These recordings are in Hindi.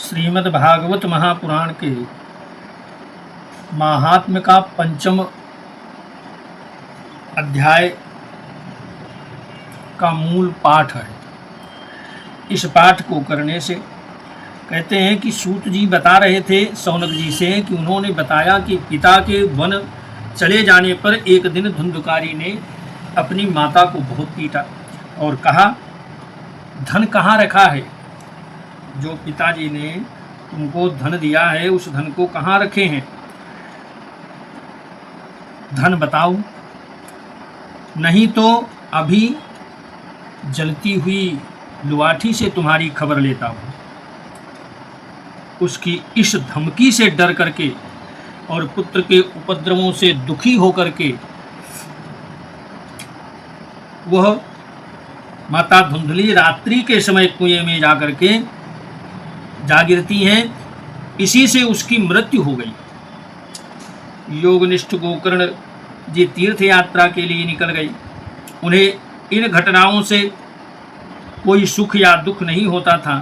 श्रीमद् भागवत महापुराण के महात्म्य का पंचम अध्याय का मूल पाठ है। इस पाठ को करने से कहते हैं कि सूत जी बता रहे थे शौनक जी से कि उन्होंने बताया कि पिता के वन चले जाने पर एक दिन धुंधुकारी ने अपनी माता को बहुत पीटा और कहा, धन कहाँ रखा है? जो पिताजी ने तुमको धन दिया है उस धन को कहाँ रखे हैं? धन बताओ, नहीं तो अभी जलती हुई लुआठी से तुम्हारी खबर लेता हूँ। उसकी इस धमकी से डर करके और पुत्र के उपद्रवों से दुखी होकर के वह माता धुंधली रात्रि के समय कुएं में जाकर के जागिरती हैं। इसी से उसकी मृत्यु हो गई। योगनिष्ठ गोकर्ण जी तीर्थ यात्रा के लिए निकल गई। उन्हें इन घटनाओं से कोई सुख या दुख नहीं होता था,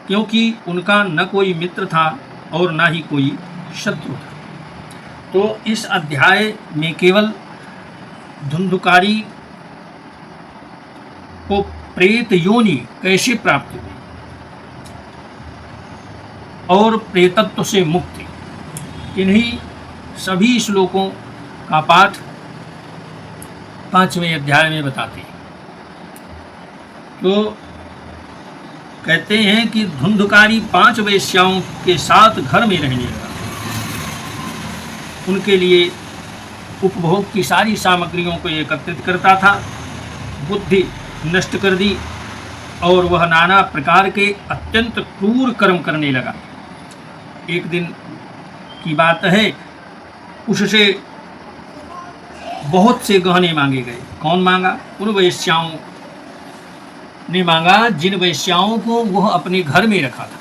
क्योंकि उनका न कोई मित्र था और न ही कोई शत्रु था। तो इस अध्याय में केवल धुंधुकारी को प्रेत योनि कैसे प्राप्त हुई और प्रेतत्व से मुक्ति, इन्हीं सभी श्लोकों का पाठ 5वें अध्याय में बताते हैं। तो कहते हैं कि धुंधुकारी 5 वेश्याओं के साथ घर में रहने लगा। उनके लिए उपभोग की सारी सामग्रियों को एकत्रित करता था। बुद्धि नष्ट कर दी और वह नाना प्रकार के अत्यंत क्रूर कर्म करने लगा। एक दिन की बात है, उससे बहुत से गहने मांगे गए। कौन मांगा? उन वेश्याओं ने मांगा जिन वेश्याओं को वह अपने घर में रखा था।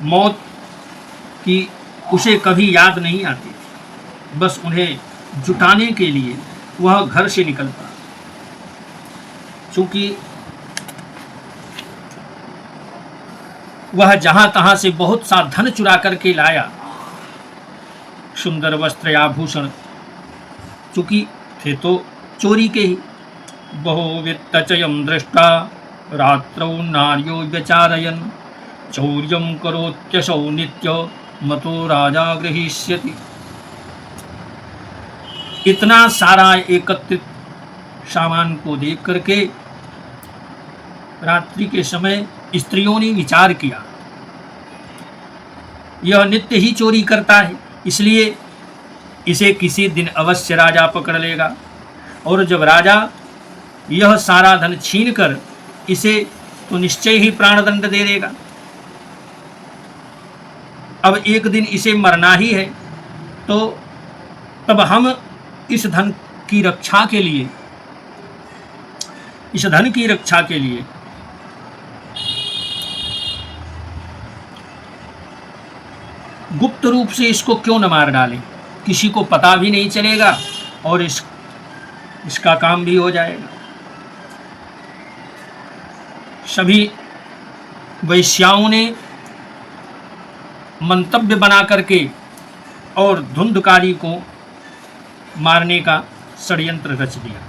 मौत की उसे कभी याद नहीं आती थी, बस उन्हें जुटाने के लिए वह घर से निकल पड़ा। चूंकि वह जहां तहां से बहुत सा धन चुरा करके लाया, सुंदर वस्त्र या आभूषण, चूंकि थे तो चोरी के ही। बहुवित्तचयं दृष्टा रात्रौ नार्यो व्यचारयन् चौर्यं करोत्यसौ नित्य मतो राजा गृहीष्यति। इतना सारा एकत्रित सामान को देख करके रात्रि के समय स्त्रियों ने विचार किया, यह नित्य ही चोरी करता है, इसलिए इसे किसी दिन अवश्य राजा पकड़ लेगा और जब राजा यह सारा धन छीनकर इसे तो निश्चय ही प्राणदंड दे देगा। अब एक दिन इसे मरना ही है, तो तब हम इस धन की रक्षा के लिए गुप्त रूप से इसको क्यों न मार डालें? किसी को पता भी नहीं चलेगा और इसका काम भी हो जाएगा। सभी वैश्याओं ने मंतव्य बना करके और धुंधुकारी को मारने का षड्यंत्र रच दिया।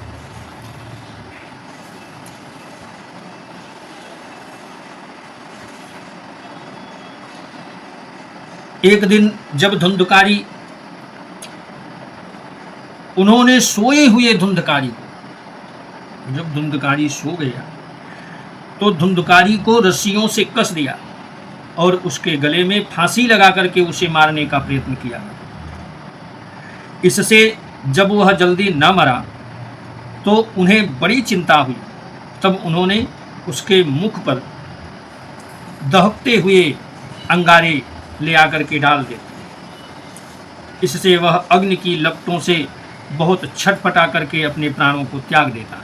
एक दिन जब उन्होंने सोए हुए धुंधुकारी को, जब धुंधुकारी सो गया तो धुंधुकारी को रस्सियों से कस दिया और उसके गले में फांसी लगा करके उसे मारने का प्रयत्न किया। इससे जब वह जल्दी न मरा तो उन्हें बड़ी चिंता हुई। तब उन्होंने उसके मुख पर दहकते हुए अंगारे ले आकर के डाल दिए। इससे वह अग्नि की लपटों से बहुत छटपटा करके अपने प्राणों को त्याग देता है।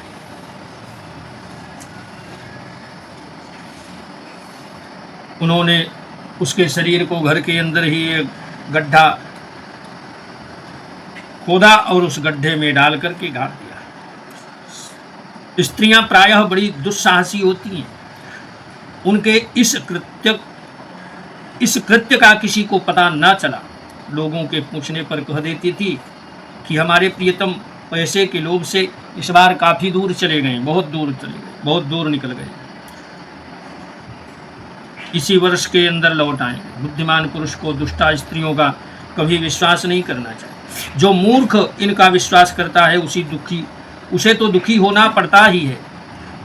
उन्होंने उसके शरीर को घर के अंदर ही एक गड्ढा खोदा और उस गड्ढे में डाल करके गाड़ दिया। स्त्रियां प्रायः बड़ी दुस्साहसी होती हैं। उनके इस कृत्य का किसी को पता न चला। लोगों के पूछने पर कह देती थी कि हमारे प्रियतम पैसे के लोभ से इस बार काफ़ी दूर चले गए, बहुत दूर चले गए, बहुत दूर निकल गए, इसी वर्ष के अंदर लौट आएंगे। बुद्धिमान पुरुष को दुष्टा स्त्रियों का कभी विश्वास नहीं करना चाहिए। जो मूर्ख इनका विश्वास करता है उसे तो दुखी होना पड़ता ही है।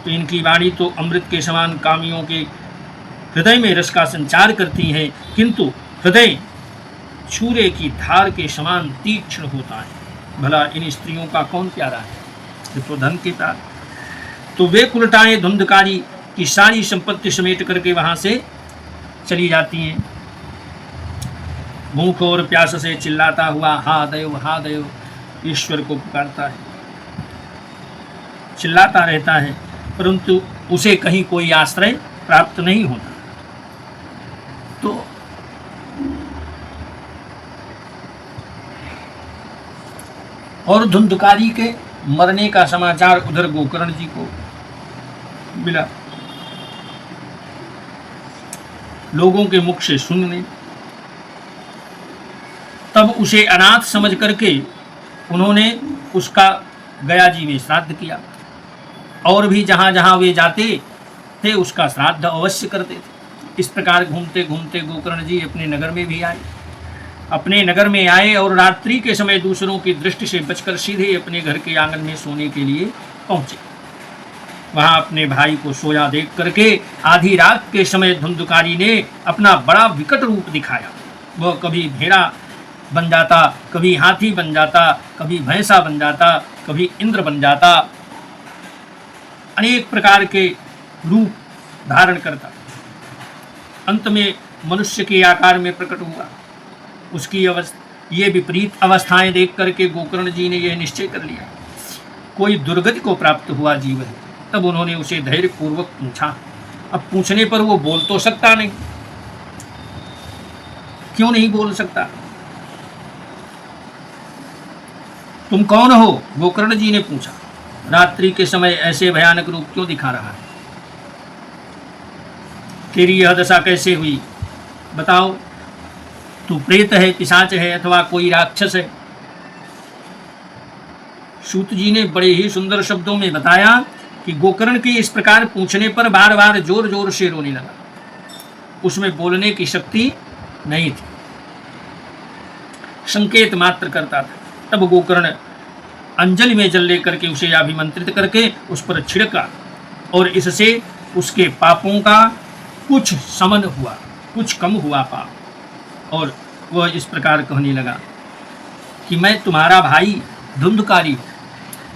तो इनकी वाणी तो अमृत के समान कामियों के हृदय में रस का संचार करती है, किंतु हृदय छुरे की धार के समान तीक्ष्ण होता है। भला इन स्त्रियों का कौन प्यारा है? ये तो धन के प्यार। तो वे कुलटाएं धुंधकारी की सारी संपत्ति समेट करके वहां से चली जाती हैं। भूख और प्यास से चिल्लाता हुआ हा देव ईश्वर को पुकारता है, चिल्लाता रहता है, परंतु उसे कहीं कोई आश्रय प्राप्त नहीं होता। तो और धुंधकारी के मरने का समाचार उधर गोकर्ण जी को मिला। लोगों के मुख से सुनने, तब उसे अनाथ समझ करके उन्होंने उसका गया जी में श्राद्ध किया, और भी जहाँ जहाँ वे जाते थे उसका श्राद्ध अवश्य करते थे। इस प्रकार घूमते घूमते गोकर्ण जी अपने नगर में भी आए। अपने नगर में आए और रात्रि के समय दूसरों की दृष्टि से बचकर सीधे अपने घर के आंगन में सोने के लिए पहुंचे। वहां अपने भाई को सोया देख करके आधी रात के समय धुंधकारी ने अपना बड़ा विकट रूप दिखाया। वह कभी भेड़ा बन जाता, कभी हाथी बन जाता, कभी भैंसा बन जाता, कभी इंद्र बन जाता, अनेक प्रकार के रूप धारण करता। अंत में मनुष्य के आकार में प्रकट हुआ। उसकी ये विपरीत अवस्थाएं देख करके गोकर्ण जी ने यह निश्चय कर लिया कोई दुर्गति को प्राप्त हुआ जीव है। तब उन्होंने उसे धैर्य पूर्वक पूछा। अब पूछने पर वो बोल तो सकता नहीं, क्यों नहीं बोल सकता? तुम कौन हो? गोकर्ण जी ने पूछा। रात्रि के समय ऐसे भयानक रूप क्यों दिखा रहा है? तेरी यह दशा कैसे हुई? बताओ, तू प्रेत है, पिशाच है, अथवा कोई राक्षस है? सूत जी ने बड़े ही सुंदर शब्दों में बताया कि गोकर्ण के इस प्रकार पूछने पर बार बार जोर जोर से रोने लगा। उसमें बोलने की शक्ति नहीं थी, संकेत मात्र करता था। तब गोकर्ण अंजलि में जल लेकर के उसे अभिमंत्रित करके उस पर छिड़का, और इससे उसके पापों का कुछ समन हुआ, कुछ कम हुआ पाप। और वह इस प्रकार कहने लगा कि मैं तुम्हारा भाई धुंधकारी हूँ।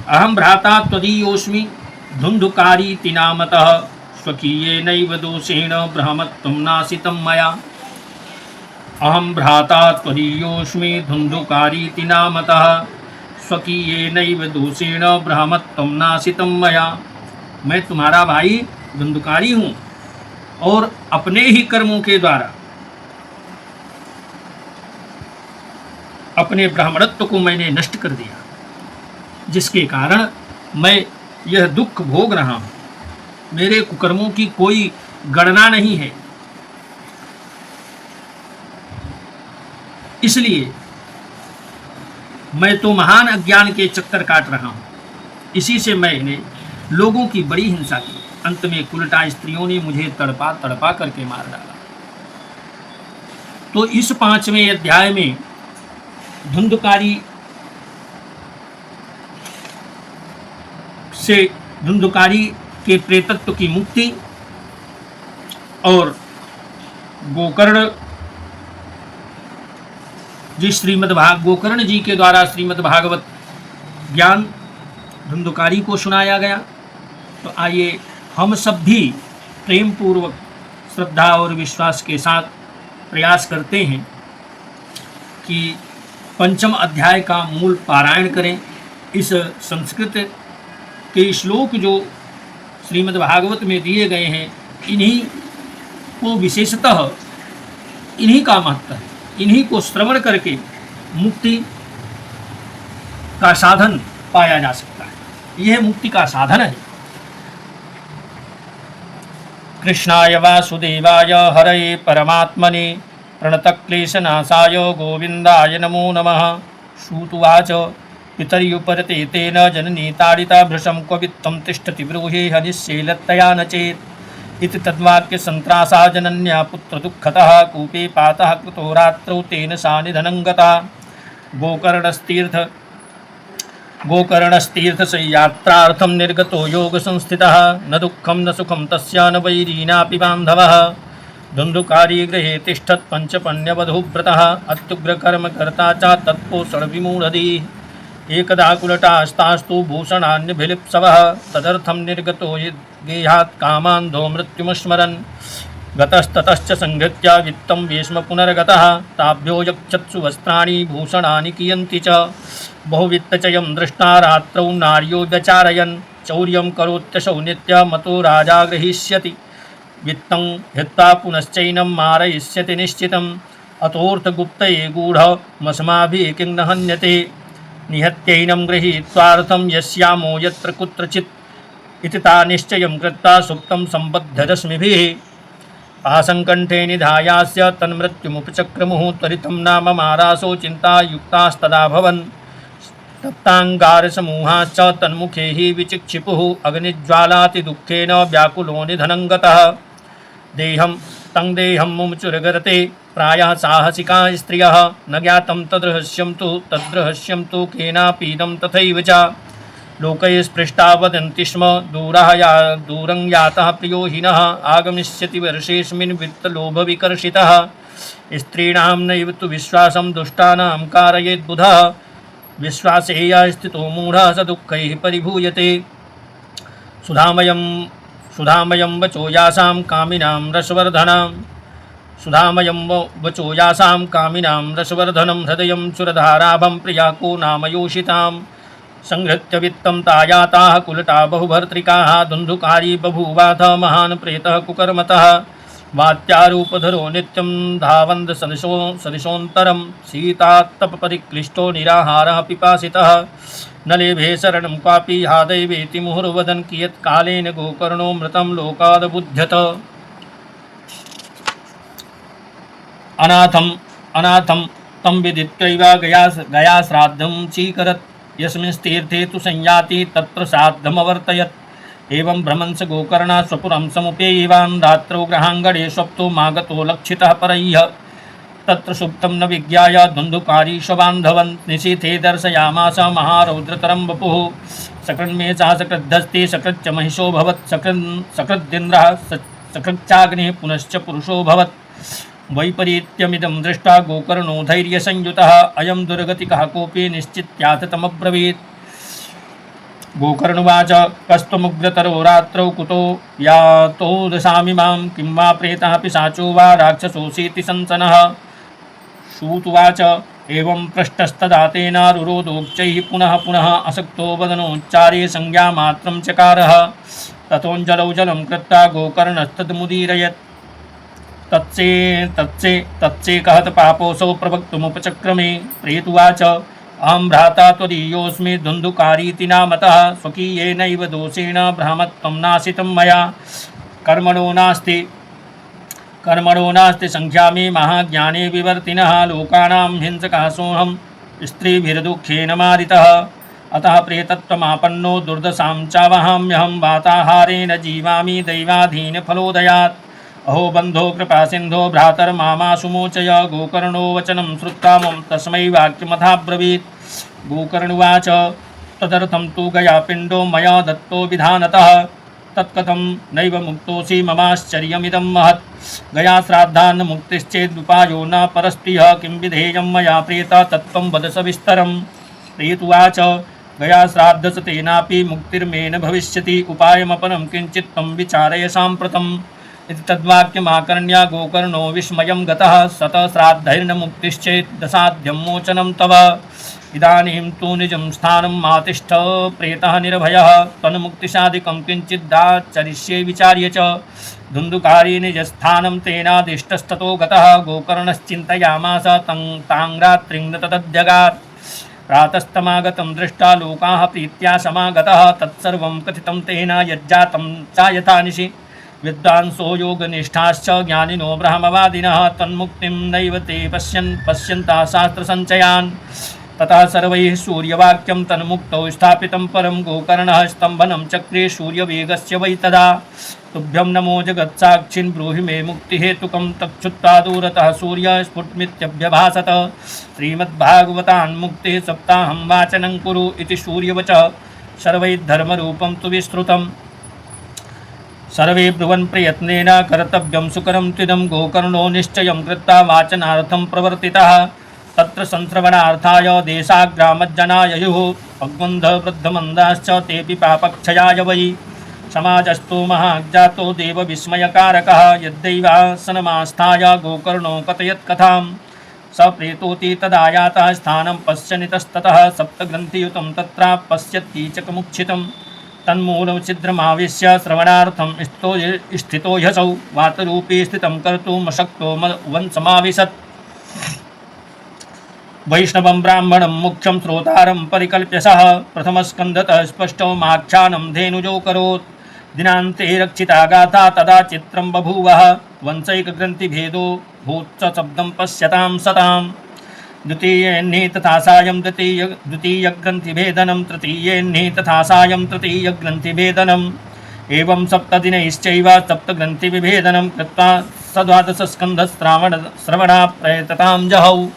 अहम भ्राता त्वदीयोऽस्मि धुंधुकारीति नामतः स्वकीयेनैव दोषेण ब्रह्मत्वं नाशितं मया। अहम भ्राता त्वदीयोऽस्मि धुंधुकारीति नामतः स्वकीयेनैव दोषेण ब्रह्मत्वं नाशितं मया। मैं तुम्हारा भाई धुंधुकारी हूँ और अपने ही कर्मों के द्वारा अपने ब्राह्मणत्व को मैंने नष्ट कर दिया, जिसके कारण मैं यह दुख भोग रहा हूँ। मेरे कुकर्मों की कोई गणना नहीं है, इसलिए मैं तो महान अज्ञान के चक्कर काट रहा हूँ। इसी से मैंने लोगों की बड़ी हिंसा की। अंत में कुलटा स्त्रियों ने मुझे तड़पा तड़पा करके मार डाला। तो इस 5वें अध्याय में धुंधुकारी के प्रेतत्व की मुक्ति और गोकर्ण जी के द्वारा श्रीमद् भागवत ज्ञान धुंधुकारी को सुनाया गया। तो आइए हम सब भी प्रेम पूर्वक श्रद्धा और विश्वास के साथ प्रयास करते हैं कि 5वें अध्याय का मूल पारायण करें। इस संस्कृत के श्लोक जो श्रीमद् भागवत में दिए गए हैं, इन्हीं को विशेषतः इन्हीं का महत्व है। इन्हीं को श्रवण करके मुक्ति का साधन पाया जा सकता है। यह मुक्ति का साधन है। कृष्णाय वासुदेवाय हरये परमात्मने प्रणतक्लेशनाशाय गोविन्दाय नमो नमः। श्रुतुवाच पितर्युपरते तेन जननी ताडिता भृशं क्व वित्तं तिष्ठति ब्रूहि हनिश्चेलत्तया न चेत् इति तद्वाक्यसन्त्रासा जनन्या पुत्रदुःखतः कूपे पातः कृतो रात्रौ तेन सा निधनं गता। गोकर्णस्तीर्थसंयात्रार्थं निर्गतो योगसंस्थितः न दुःखं न सुखं तस्य न वैरीणापि बान्धवः। धुन्धुकारी गृहे तिष्ठत् पञ्चपण्यवधूव्रतः अत्युग्रकर्मकर्ता च तत्पोषणविमूढधीः। एकदा कुलटास्तास्तु भूषणान्यभिलिप्सवः तदर्थं निर्गतो गेहात् कामान्धो मृत्युमस्मरन्। गतस्ततश्च संहृत्य वित्तं वेश्म पुनर्गतः ताभ्यो यक्षत्सु वस्त्राणि भूषणानि कियन्ति च। बहुवित्तचयं दृष्टा रात्रौ नार्यो व्यचारयन् चौर्यं करोत्यसौ नित्यमतो राजा गृहीष्यति। वित्तं हित्वा पुनश्चैनं मारयिष्यति निश्चितम् अतोऽर्थगुप्तये गूढमस्माभिः किं न हन्यते। निहत्यैनं गृहीत्वार्थं यस्यामो यत्र कुत्रचित् इति ता निश्चयं कृत्वा सुप्तं सम्बद्धरश्मिभिः। आसङ्कण्ठे निधायास्य तन्मृत्युमुपचक्रमुः त्वरितं नाम मारासो चिन्तायुक्तास्तदा भवन्। तप्ताङ्गारसमूहाश्च तन्मुखे हि विचिक्षिपुः अग्निज्वालातिदुःखेन व्याकुलो निधनं गतः। देहं तं देहं मुमुचुर्गरते प्रायः साहसिका स्त्रियः न ज्ञातं तद्रहस्यं तु केनापीदं तथैव च। लोकैः स्पृष्टा वदन्ति स्म दूरं यातः प्रियो हिनः आगमिष्यति वर्षेऽस्मिन् वित्तलोभविकर्षितः। स्त्रीणां नैव तु विश्वासं दुष्टानां कारयेत् बुधः विश्वासे यः स्थितो मूढः स दुःखैः परिभूयते। सुधामयं वचो यासां कामिनां रसवर्धनं हृदयं चुरधाराभं प्रिया को नाम योषिताम्। संहृत्य वित्तं तायाताः कुलटा बहुभर्त्रिकाः धुन्धुकारी बभूवाथ महान् प्रेतः कुकर्मतः। वात्यारूपधरो नित्यं धावन्द सदिशोऽन्तरं सीतात्तपपरिक्लिष्टो निराहारः पिपासितः। न लेभे शरणं क्वापि हा दैवेति मुहुर्वदन् कियत्कालेन गोकर्णो मृतं लोकादबुध्यत। अनाथं तं विदित्वैव गया श्राद्धं चीकरत् यस्मिंस्तीर्थे तु संयाति तत्र श्राद्धमवर्तयत्। एवं भ्रमन् स गोकर्णः स्वपुरं समुपेयिवान् रात्रौ गृहाङ्गणे स्वप्तो मागतो लक्षितः परैः। तत्र सुप्तं न विज्ञाय धुन्धुकारी स्वबान्धवन् निशीथे दर्शयामास महारौद्रतरं वपुः। सकृन्मे च सकृद्धस्ते सकृच्च महिषोऽभवत् सकृद्दिन्द्रः सकृच्चाग्निः पुनश्च पुरुषोऽभवत्। वैपरीत्यमिदं दृष्ट्वा गोकर्णो धैर्यसंयुतः अयं दुर्गतिकः कोऽपि निश्चित्याथ तमब्रवीत्। गोकर्णुवाच कस्त्वमुग्रतरो रात्रौ कुतो यातो दशामि मां किं वा प्रेतः पिशाचो वा राक्षसोऽसीति सञ्चनः। श्रुतुवाच एवं पृष्टस्तदा तेनारुरोधोच्चैः पुनः पुनः असक्तो वदनोच्चारे संज्ञामात्रं चकारः। ततोऽञ्जलौ जलं कृत्वा गोकर्णस्तद्मुदीरयत्। तत्से कहत पापोऽसौ प्रवक्तुमुपचक्रमे। प्रेतुवाच अहं भ्राता त्वदीयोऽस्मि धुन्धुकारीति नामतः स्वकीयेनैव दोषेण भ्रामत्वं नाशितं मया। कर्मणो नास्ति संख्यामि महाज्ञाने विवर्तिनः लोकानां हिंसकः सोऽहं स्त्रीभिर्दुःखेन मारितः। अतः प्रेतत्वमापन्नो दुर्दशां चावहाम्यहं वाताहारेण जीवामि दैवाधीनफलोदयात्। अहो बन्धो कृपासिन्धो भ्रातर्मामाशु मोचय। गोकर्णो वचनं श्रुत्वा मम तस्मै वाक्यमथाब्रवीत्। गोकर्णुवाच तदर्थं तु गयापिण्डो मया दत्तो विधानतः तत्कथं नैव मुक्तोऽसि ममाश्चर्यमिदं महत्। गयाश्राद्धान्न मुक्तिश्चेदुपायो न परस्त्रियः किं विधेयं मया प्रेता तत्त्वं वद सविस्तरम्। प्रेतुवाच गयाश्राद्धस तेनापि मुक्तिर्मे न भविष्यति उपायमपरं किञ्चित् त्वं विचारय साम्प्रतम्। इति तद्वाक्यमाकर्ण्य गोकर्णो विस्मयं गतः सतः श्राद्धैर्न मुक्तिश्चेत् दसाध्यं मोचनं तव। इदानीं तु निजं स्थानं मातिष्ठ प्रेतः निर्भयः त्वन्मुक्तिसादिकं किञ्चिदाचरिष्ये विचार्य च। धुन्धुकारी निजस्थानं तेनादिष्टस्ततो गतः गोकर्णश्चिन्तयामास तां रात्रिं न तदध्यगात्। प्रातस्तमागतं दृष्ट्वा लोकाः प्रीत्या समागतः तत्सर्वं कथितं तेन यज्जातं च यथा निशि विद्वांसो योगनिष्ठाश्च ज्ञानिनो ब्रह्मवादिनः तन्मुक्तिं नैव ते पश्यन्तः शास्त्रसञ्चयान्। ततः सर्वैः सूर्यवाक्यं तन्मुक्तौ स्थापितं परं गोकर्णः स्तम्भनं चक्रे सूर्यवेगस्य वै तदा। तुभ्यं नमो जगत्साक्षिन् ब्रूहि मे मुक्तिहेतुकं तच्छुत्वा दूरतः सूर्यः स्फुटमित्यभ्यभासत। श्रीमद्भागवतान्मुक्तेः सप्ताहं वाचनं कुरु इति सूर्यवचः सर्वैर्धर्मरूपं तु विस्तृतम्। सर्वे ब्रुवन् प्रयत्नेन कर्तव्यं सुकरं त्विदं गोकर्णो निश्चयं कृत्वा वाचनार्थं प्रवर्तितः। तत्र संश्रवणार्थाय देशाग्रामज्जना ययुः पग्वन्धवृद्धमन्दाश्च तेऽपि पापक्षयाय वै। समाजस्थो महाज्ञातो देवविस्मयकारकः यद्दैवासनमास्थाय गोकर्णो कथयत् कथां। स प्रेतोति तदा यातः स्थानं पश्यनितस्ततः सप्तग्रन्थियुतं तत्र पश्यत्कीचकमुच्छितं। तन्मूलछिद्रमावेश्य श्रवणार्थं स्थितो ह्यसौ वातरूपे स्थितं कर्तुमशक्तो वंशमाविशत्। वैष्णवं ब्राह्मणं मुख्यं श्रोतारं परिकल्प्य सः प्रथमस्कन्धतः स्पष्टमाख्यानं धेनुजो करोत्। दिनान्ते रक्षिता गाथा तदा चित्रं बभूवः वंशैकग्रन्थिभेदो भूत्स शब्दं पश्यतां सताम्। द्वितीयेऽह्नि तथा सायं द्वितीयग्रन्थिभेदनं तृतीयेऽह्नि तथा सायं तृतीयग्रन्थिभेदनम्। एवं सप्तदिनैश्चैव सप्तग्रन्थिविभेदनं कृत्वा सद्वादशस्कन्धश्रवणा प्रयततां जहौ।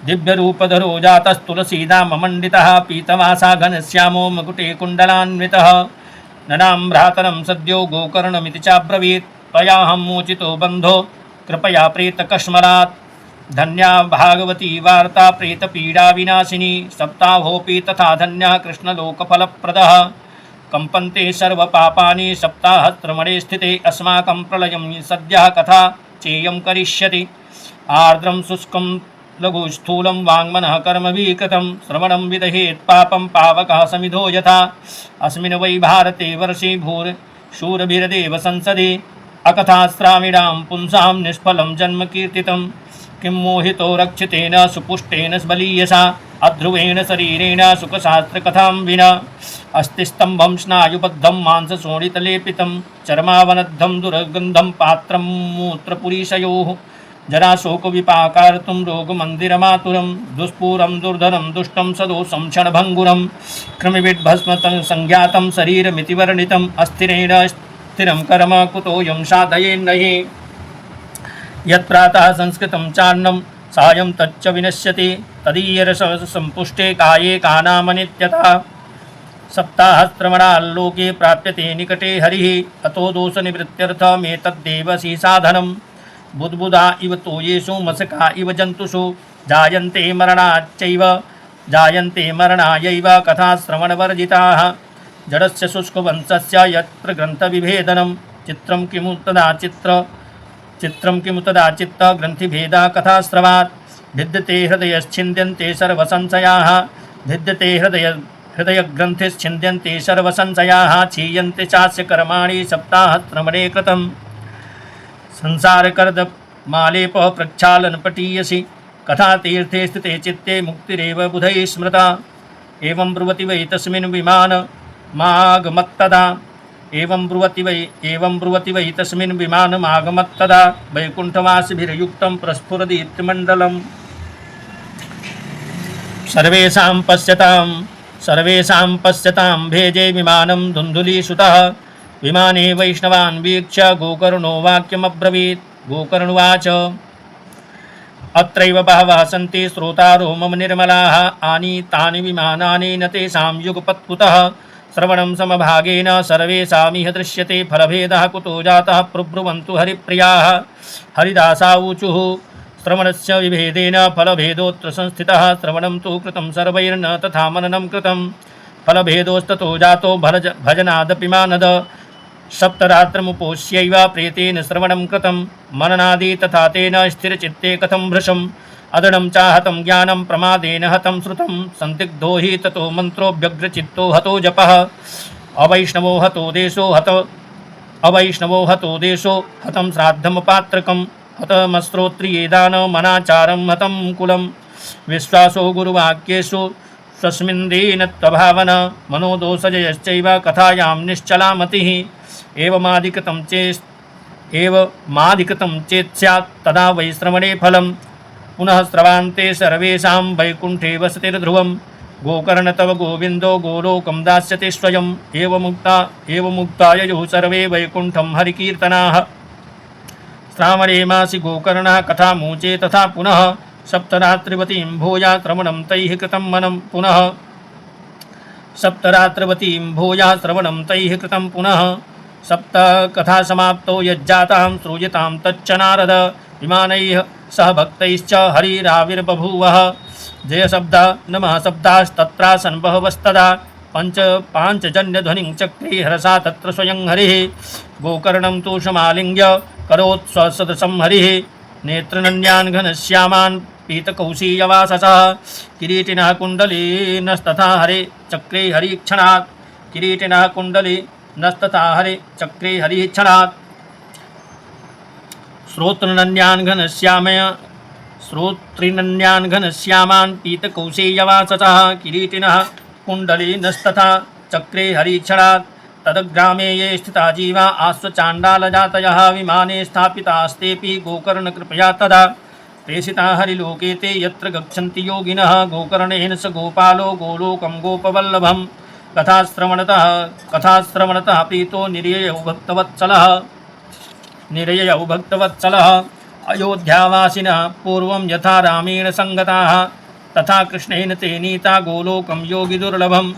दिव्यरूपधरो जातस्तुलसीदाममण्डितः पीतवासा घनश्यामो मकुटे कुण्डलान्वितः। ननां भ्रातरं सद्यो गोकर्णमिति चाब्रवीत् त्वयाहं मोचितो बन्धो कृपया प्रेतकश्मलात्। धन्या भागवती वार्ता प्रेतपीडाविनाशिनी सप्ताहोऽपि तथा धन्यः कृष्णलोकफलप्रदः। कम्पन्ते सर्वपापानि सप्ताहश्रवणे स्थिते अस्माकं प्रलयं सद्यः कथा चेयं करिष्यति। आर्द्रं शुष्कं लघुस्थूलं वाङ्मनः कर्मभिः कृतं श्रवणं विदहेत् पापं पावकः समिधो यथा। अस्मिन् वै भारते वर्षे शूरभिर्देव संसदि अकथाश्राविणां पुंसां निष्फलं जन्म कीर्तितं। किं मोहितो रक्षितेन सुपुष्टेन बलीयसा अध्रुवेण शरीरेण सुखशास्त्रकथां विना। अस्ति स्तम्भं स्नायुबद्धं मांसशोणितलेपितं चर्मावनद्धं दुर्गन्धं पात्रं मूत्रपुरीशयोः। जराशोकविपाकार्तुं रोगमन्दिरमातुरं दुष्पूरं दुर्धरं दुष्टं सदोषं क्षणभङ्गुरं। कृमिविड्भस्मतं संज्ञातं शरीरमिति वर्णितम् अस्थिरेण स्थिरं कर्म कुतोऽयं साधयेन्नहि। यत्प्रातः संस्कृतं चार्णं सायं तच्च विनश्यति तदीयरससम्पुष्टे काये कानामनित्यता। सप्ताहश्रवणाल्लोके प्राप्यते निकटे हरिः अतो दोषनिवृत्त्यर्थमेतद्देवसी साधनम्। बुद्बुदा इव तोयेषु मशका इव जन्तुषु जायन्ते मरणायैव कथाश्रवणवर्जिताः। जडस्य शुष्कवंशस्य यत्र ग्रन्थविभेदनं चित्रं किमु तदा चित्तग्रन्थिभेदः कथाश्रवात्। भिद्यते हृदयश्छिन्द्यन्ते सर्वसंशयाः हृदयग्रन्थिश्छिन्द्यन्ते सर्वसंशयाः क्षीयन्ते चास्य कर्माणि सप्ताहश्रवणे कृतम्। संसारकर्दमालेपः प्रक्षालनपटीयसि कथा तीर्थे स्थिते चित्ते मुक्तिरेव बुधैः स्मृता। एवं ब्रुवति वै तस्मिन् विमानमागमत्तदा तस्मिन् विमानमागमत्तदा वैकुण्ठवासिभिर्युक्तं प्रस्फुरदीप्तिमण्डलम्। सर्वेषां पश्यतां भेजे विमानं धुन्धुलीसुतः। विमाने वैष्णवान् वीक्ष्य गोकर्णो वाक्यमब्रवीत्। गोकर्णुवाच अत्रैव बहवः सन्ति श्रोतारो मम निर्मलाः आनीतानि विमानानि न तेषां युगपत्कुतः। श्रवणं समभागेन सर्वेषामिह दृश्यते फलभेदः कुतो जातः प्रब्रुवन्तु हरिप्रियाः। हरिदासावूचुः श्रवणस्य विभेदेन फलभेदोऽत्र संस्थितः। श्रवणं तु कृतं सर्वैर्न तथा मननं कृतं फलभेदोस्ततो जातो भजनादपि मानद। सप्तरात्रमुपोष्यैव प्रेतेन श्रवणं कृतं मननादि तथा तेन स्थिरचित्ते कथं भृशम्। अदृढं चाहतं ज्ञानं प्रमादेन हतं श्रुतं संदिग्धो हि ततो मन्त्रोऽभ्यग्रचित्तो हतो जपः। अवैष्णवो हतो देशो हतं श्राद्धमपात्रकं हतमश्रोत्रिये दानमनाचारं हतं कुलं। विश्वासो गुरुवाक्येषु स्वस्मिन् दीनत्वभावना मनोदोषजयश्चैव कथायां निश्चला मतिः। एवमाधिकृतं चेत् स्यात् तदा वै श्रवणे फलं। पुनः स्रवान्ते सर्वेषां वैकुण्ठे वसतिर्ध्रुवं। गोकर्ण तव गोविन्दो गोलोकं दास्यते स्वयम्। एवमुक्ता ययुः सर्वे वैकुण्ठं हरिकीर्तनाः। श्रावणे मासि गोकर्णः कथामूचे तथा पुनः। सप्तरात्रिवतीं भूयाश्रवणं तैः कृतं मनम् पुनः। सप्तरात्रिवतीं भूयाश्रवणं तैः कृतं पुनः। सप्तकथा समाप्तौ यज्जातां श्रूयतां तच्च नारद। विमानैः सह भक्तैश्च हरिराविर्बभूवः। जयशब्द नमः शब्दास्तत्रासन् बहवस्तदा। पाञ्चजन्यध्वनिं चक्रे हरसा तत्र स्वयं हरिः। गोकर्णं तु समालिङ्ग्य करोत् स्वसदसं हरिः। नेत्रनन्यान् घनश्यामान् पीतकौशीयवाससः। किरीटिनः कुण्डलीनस्तथा हरे चक्रे हरिक्षणात्। किरीटिनः कुण्डलीनस्तथा हरे चक्रे हरिक्षणात्। श्रोत्रिनन्यान् घनश्यामान् पीतकौशेयवाससः। किरीटिनः कुण्डलीनस्तथा चक्रे हरिक्षणात्। तदग्रामे ये स्थिता जीवा आश्वचाण्डालजातयः। विमाने स्थापितास्तेऽपि गोकर्णकृपया तदा। प्रेषिता हरिलोके ते यत्र गच्छन्ति योगिनः। गोकर्णेन स गोपालो गोलोकं गोपवल्लभम्। कथाश्रवणतः प्रीतो निरयौ भक्तवत्सलः। अयोध्यावासिनः पूर्वं यथा रामेण संगताः तथा कृष्णेन ते नीता गोलोकं योगिदुर्लभम्।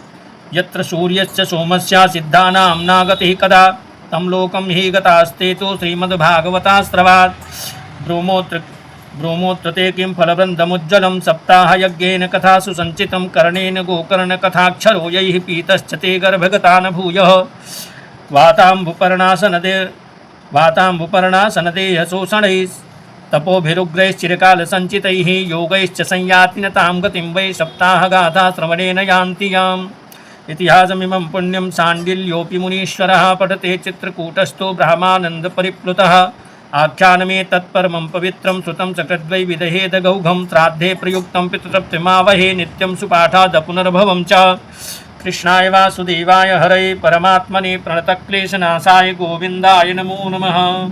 यत्र सूर्यस्य सोमस्य सिद्धानां नागतिः कदा। तं लोकं हि गतास्ते तु श्रीमद्भागवताश्रवात्। ब्रूमोऽत्र ते किं फलवृन्दमुज्ज्वलं। सप्ताहयज्ञेन कथासु सञ्चितं कर्णेन गोकर्णकथाक्षरो यैः पीतश्च ते गर्भगता न भूयः। वाताम्बुपर्णासनदेहशोषणैः तपोभिरुग्रैश्चिरकालसञ्चितैः योगैश्च संयाति न तां गतिं वै सप्ताहगाथाश्रवणेन यान्ति याम्। इतिहासमिमं पुण्यं शाण्डिल्योऽपि मुनीश्वरः पठते चित्रकूटस्थो ब्रह्मानन्दपरिप्लुतः। आख्यानमे तत्परमं पवित्रं श्रुतं सकृद्वै विदहेद गौघं। श्राद्धे प्रयुक्तं पितृतप्तिमावहे नित्यं सुपाठाद पुनर्भवं च। कृष्णाय वासुदेवाय हरये परमात्मने प्रणतक्लेशनाशाय गोविन्दाय नमो नमः।